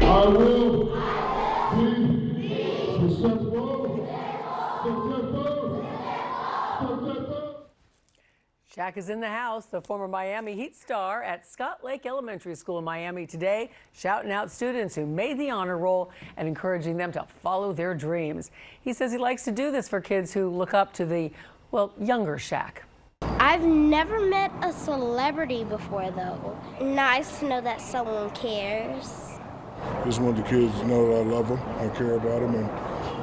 I will be successful. Shaq is in the house, the former Miami Heat star at Scott Lake Elementary School in Miami today, shouting out students who made the honor roll and encouraging them to follow their dreams. He says he likes to do this for kids who look up to the, well, younger Shaq. I've never met a celebrity before, though. Nice to know that someone cares. Just want the kids to know that I love them, I care about them, and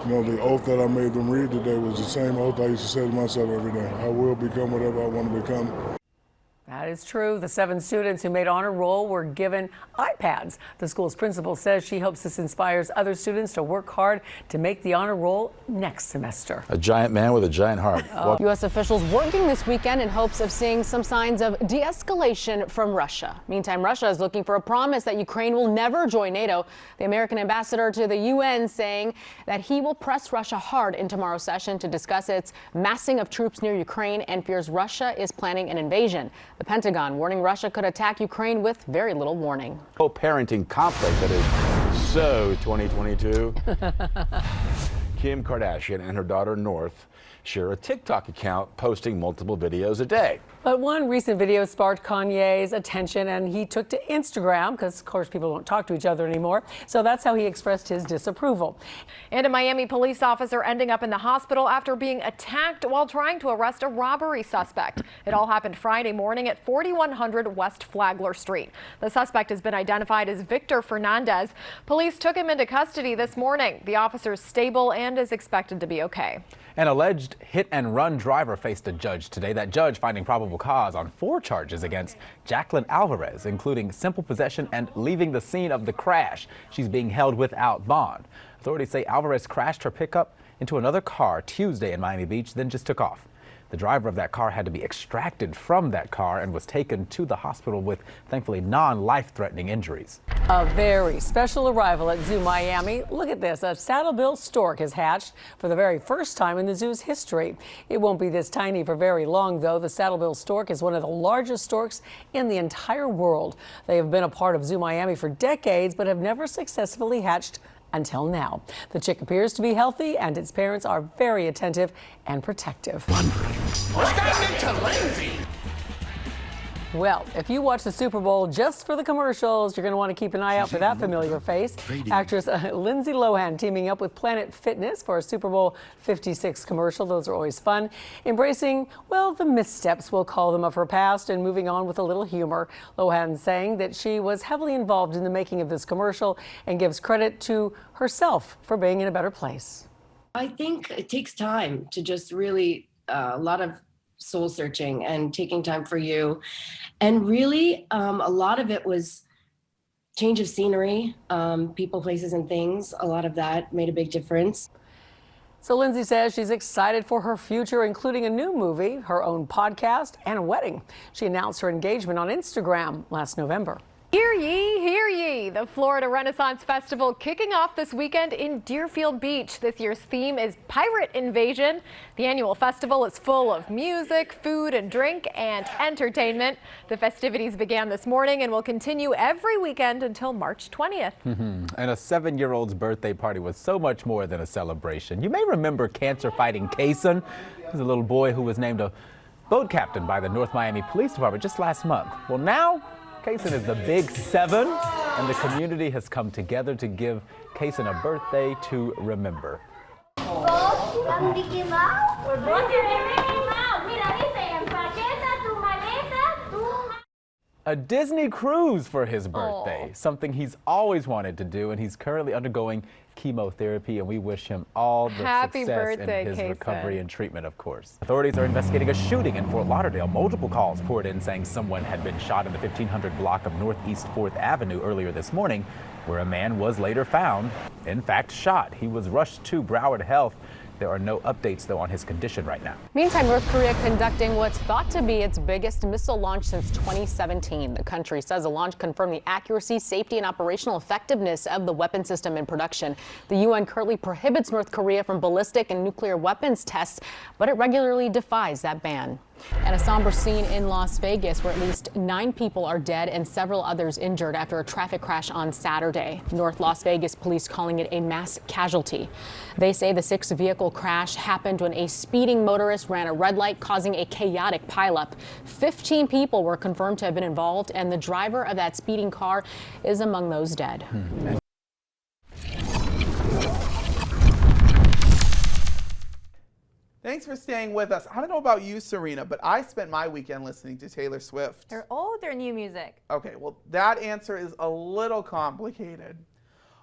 you know, the oath that I made them read today was the same oath I used to say to myself every day. I will become whatever I want to become. That is true. The 7 students who made honor roll were given iPads. The school's principal says she hopes this inspires other students to work hard to make the honor roll next semester. A giant man with a giant heart. U.S. officials working this weekend in hopes of seeing some signs of de-escalation from Russia. Meantime, Russia is looking for a promise that Ukraine will never join NATO. The American ambassador to the UN saying that he will press Russia hard in tomorrow's session to discuss its massing of troops near Ukraine and fears Russia is planning an invasion. The Pentagon warning Russia could attack Ukraine with very little warning. Co-parenting conflict that is so 2022. Kim Kardashian and her daughter North share a TikTok account posting multiple videos a day. But one recent video sparked Kanye's attention, and he took to Instagram because, of course, people don't talk to each other anymore. So that's how he expressed his disapproval. And a Miami police officer ending up in the hospital after being attacked while trying to arrest a robbery suspect. It all happened Friday morning at 4100 West Flagler Street. The suspect has been identified as Victor Fernandez. Police took him into custody this morning. The officer is stable and is expected to be okay. An alleged hit-and-run driver faced a judge today. That judge finding probable cause on 4 charges against Jacqueline Alvarez, including simple possession and leaving the scene of the crash. She's being held without bond. Authorities say Alvarez crashed her pickup into another car Tuesday in Miami Beach, then just took off. The driver of that car had to be extracted from that car and was taken to the hospital with, thankfully, non-life-threatening injuries. A very special arrival at Zoo Miami. Look at this. A saddle-billed stork has hatched for the very first time in the zoo's history. It won't be this tiny for very long, though. The saddle-billed stork is one of the largest storks in the entire world. They have been a part of Zoo Miami for decades, but have never successfully hatched until now. The chick appears to be healthy, and its parents are very attentive and protective. What's gotten into Lindsay? Well, if you watch the Super Bowl just for the commercials, you're going to want to keep an eye out for that familiar face. Actress Lindsay Lohan teaming up with Planet Fitness for a Super Bowl 56 commercial. Those are always fun. Embracing, well, the missteps, we'll call them, of her past and moving on with a little humor. Lohan saying that she was heavily involved in the making of this commercial and gives credit to herself for being in a better place. I think it takes time to just really a lot of soul searching and taking time for you. And really, a lot of it was change of scenery, people, places, and things. A lot of that made a big difference. So Lindsay says she's excited for her future, including a new movie, her own podcast, and a wedding. She announced her engagement on Instagram last November. Hear ye, hear ye. The Florida Renaissance Festival kicking off this weekend in Deerfield Beach. This year's theme is Pirate Invasion. The annual festival is full of music, food and drink, and entertainment. The festivities began this morning and will continue every weekend until March 20th. And a 7-year-old's birthday party was so much more than a celebration. You may remember cancer-fighting Kaysen. He's a little boy who was named a boat captain by the North Miami Police Department just last month. Well, now Kaysen is the big 7, and the community has come together to give Kaysen a birthday to remember. A Disney cruise for his birthday, something he's always wanted to do, and he's currently undergoing chemotherapy, and we wish him all the success in his recovery and treatment, of course. Authorities are investigating a shooting in Fort Lauderdale. Multiple calls poured in saying someone had been shot in the 1500 block of Northeast 4th Avenue earlier this morning, where a man was later found, in fact, shot. He was rushed to Broward Health. There are no updates, though, on his condition right now. Meantime, North Korea conducting what's thought to be its biggest missile launch since 2017. The country says the launch confirmed the accuracy, safety, and operational effectiveness of the weapon system in production. The UN currently prohibits North Korea from ballistic and nuclear weapons tests, but it regularly defies that ban. And a somber scene in Las Vegas where at least 9 people are dead and several others injured after a traffic crash on Saturday. North Las Vegas police calling it a mass casualty. They say the 6-vehicle crash happened when a speeding motorist ran a red light, causing a chaotic pileup. 15 people were confirmed to have been involved, and the driver of that speeding car is among those dead. Thanks for staying with us. I don't know about you, Serena, but I spent my weekend listening to Taylor Swift. They're old or new music? Okay, well, that answer is a little complicated.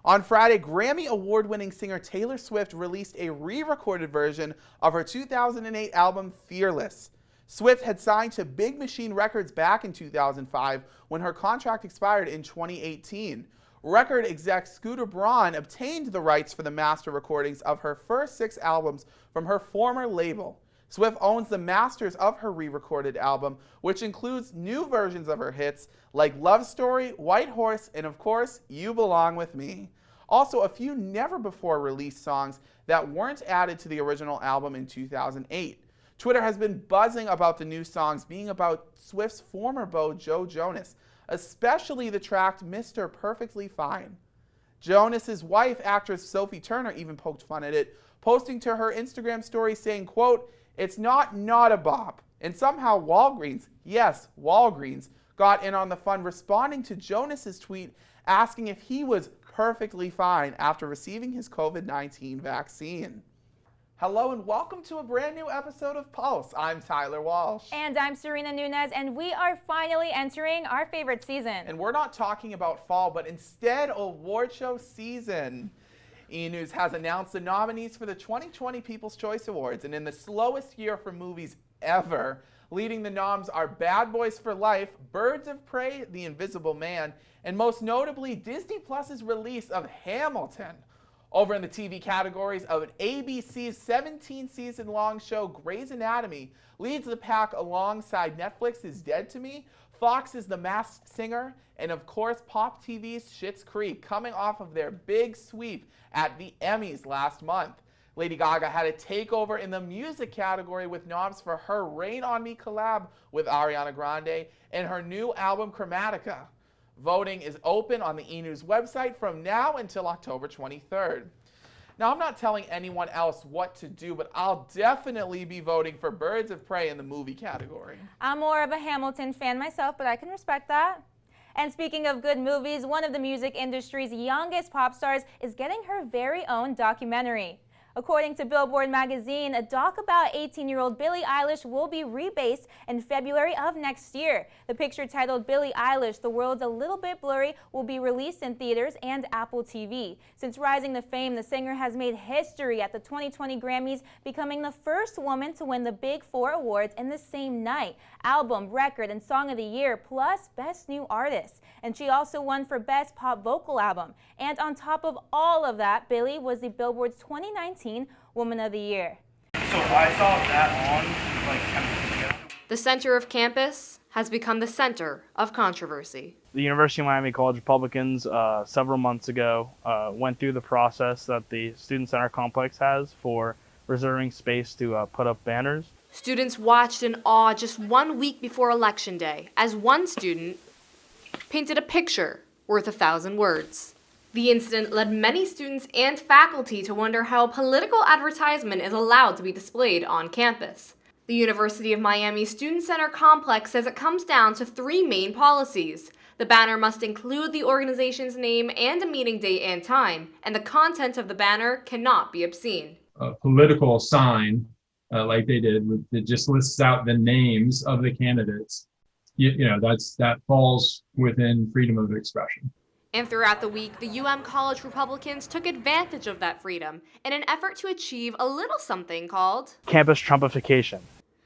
On Friday, Grammy Award-winning singer Taylor Swift released a re-recorded version of her 2008 album, Fearless. Swift had signed to Big Machine Records back in 2005 when her contract expired in 2018. Record exec Scooter Braun obtained the rights for the master recordings of her first 6 albums from her former label. Swift owns the masters of her re-recorded album, which includes new versions of her hits like Love Story, White Horse, and of course, You Belong With Me. Also, a few never-before-released songs that weren't added to the original album in 2008. Twitter has been buzzing about the new songs being about Swift's former beau, Joe Jonas, especially the track Mr. Perfectly Fine. Jonas's wife, actress Sophie Turner, even poked fun at it, posting to her Instagram story saying, quote, "It's not a bop." And somehow Walgreens, yes, Walgreens, got in on the fun, responding to Jonas's tweet asking if he was perfectly fine after receiving his COVID-19 vaccine. Hello and welcome to a brand new episode of Pulse. I'm Tyler Walsh. And I'm Serena Nunez, and we are finally entering our favorite season. And we're not talking about fall, but instead award show season. E! News has announced the nominees for the 2020 People's Choice Awards, and in the slowest year for movies ever, leading the noms are Bad Boys for Life, Birds of Prey, The Invisible Man, and most notably Disney Plus's release of Hamilton. Over in the TV categories of ABC's 17-season-long show Grey's Anatomy leads the pack alongside Netflix's Dead to Me, Fox's The Masked Singer, and of course Pop TV's Schitt's Creek, coming off of their big sweep at the Emmys last month. Lady Gaga had a takeover in the music category with noms for her Rain On Me collab with Ariana Grande and her new album Chromatica. Voting is open on the E! News website from now until October 23rd. Now, I'm not telling anyone else what to do, but I'll definitely be voting for Birds of Prey in the movie category. I'm more of a Hamilton fan myself, but I can respect that. And speaking of good movies, one of the music industry's youngest pop stars is getting her very own documentary. According to Billboard magazine, a doc about 18-year-old Billie Eilish will be rebased in February of next year. The picture titled Billie Eilish, The World's a Little Bit Blurry will be released in theaters and Apple TV. Since rising to fame, the singer has made history at the 2020 Grammys, becoming the first woman to win the Big Four awards in the same night: Album, Record, and Song of the Year, plus Best New Artist. And she also won for Best Pop Vocal Album. And on top of all of that, Billie was the Billboard's 2019 Woman of the Year. So I saw that on, The center of campus has become the center of controversy. The University of Miami College Republicans several months ago went through the process that the Student Center complex has for reserving space to put up banners. Students watched in awe just 1 week before Election Day as one student painted a picture worth 1,000 words. The incident led many students and faculty to wonder how political advertisement is allowed to be displayed on campus. The University of Miami Student Center complex says it comes down to 3 main policies. The banner must include the organization's name and a meeting date and time, and the content of the banner cannot be obscene. A political sign, like they did, that just lists out the names of the candidates. That falls within freedom of expression. And throughout the week, the College Republicans took advantage of that freedom in an effort to achieve a little something called campus Trumpification.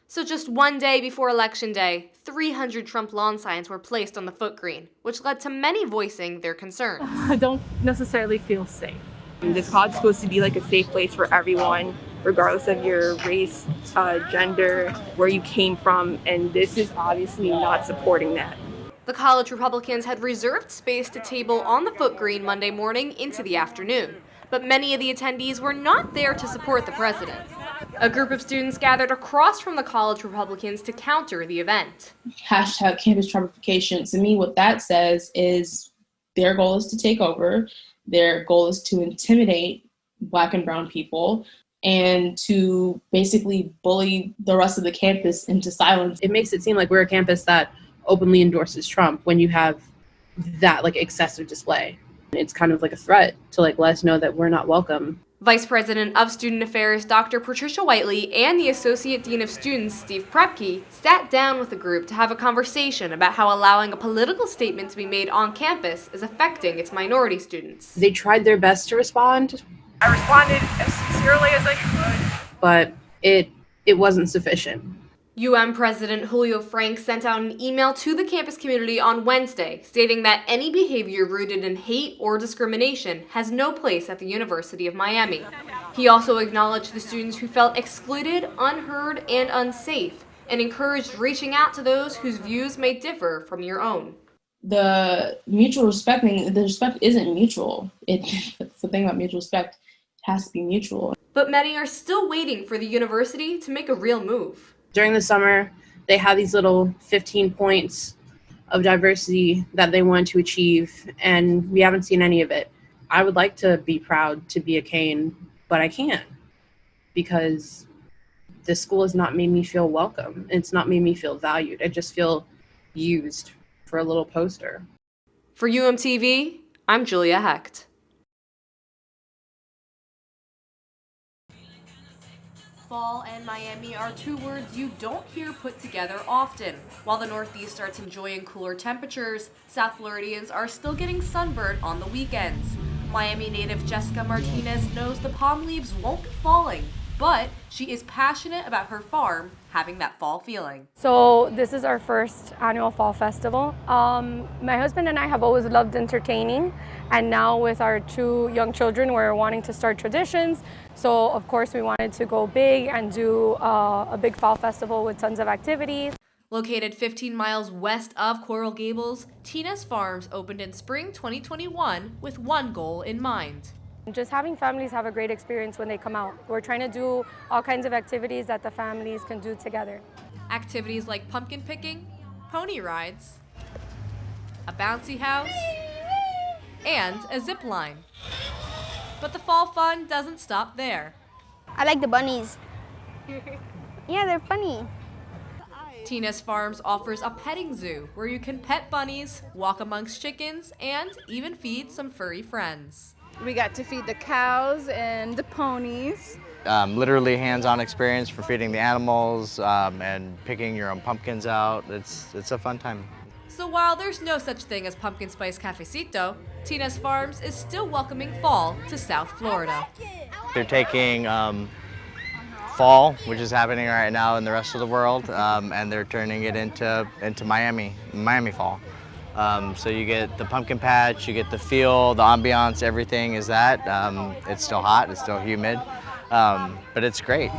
So just 1 day before Election Day, 300 Trump lawn signs were placed on the foot green, which led to many voicing their concerns. I don't necessarily feel safe. This college is supposed to be like a safe place for everyone, regardless of your race, gender, where you came from, and this is obviously not supporting that. The college Republicans had reserved space to table on the foot green Monday morning into the afternoon, but many of the attendees were not there to support the president. A group of students gathered across from the college Republicans to counter the event. Hashtag campus Trumpification. To me, what that says is their goal is to take over. Their goal is to intimidate Black and brown people and to basically bully the rest of the campus into silence. It makes it seem like we're a campus that openly endorses Trump when you have that like excessive display. It's kind of like a threat to like let us know that we're not welcome. Vice President of Student Affairs Dr. Patricia Whiteley and the Associate Dean of Students Steve Prepke sat down with the group to have a conversation about how allowing a political statement to be made on campus is affecting its minority students. They tried their best to respond. I responded as sincerely as I could, but it wasn't sufficient. President Julio Frank sent out an email to the campus community on Wednesday stating that any behavior rooted in hate or discrimination has no place at the University of Miami. He also acknowledged the students who felt excluded, unheard, and unsafe, and encouraged reaching out to those whose views may differ from your own. The respect isn't mutual. That's the thing about mutual respect. It has to be mutual. But many are still waiting for the university to make a real move. During the summer, they had these little 15 points of diversity that they wanted to achieve, and we haven't seen any of it. I would like to be proud to be a Cane, but I can't because the school has not made me feel welcome. It's not made me feel valued. I just feel used for a little poster. For UMTV, I'm Julia Hecht. Fall and Miami are two words you don't hear put together often. While the Northeast starts enjoying cooler temperatures, South Floridians are still getting sunburned on the weekends. Miami native Jessica Martinez knows the palm leaves won't be falling, but she is passionate about her farm having that fall feeling. So this is our first annual fall festival. My husband and I have always loved entertaining, and now with our 2 young children, we're wanting to start traditions. So of course we wanted to go big and do a big fall festival with tons of activities. Located 15 miles west of Coral Gables, Tina's Farms opened in spring 2021 with one goal in mind. Just having families have a great experience when they come out. We're trying to do all kinds of activities that the families can do together. Activities like pumpkin picking, pony rides, a bouncy house, and a zip line. But the fall fun doesn't stop there. I like the bunnies. Yeah, they're funny. Tina's Farms offers a petting zoo where you can pet bunnies, walk amongst chickens, and even feed some furry friends. We got to feed the cows and the ponies. Literally hands-on experience for feeding the animals and picking your own pumpkins out. It's a fun time. So while there's no such thing as pumpkin spice cafecito, Tina's Farms is still welcoming fall to South Florida. They're taking fall, which is happening right now in the rest of the world, and they're turning it into Miami fall. So you get the pumpkin patch, you get the feel, the ambiance, everything is that. It's still hot, it's still humid, but it's great.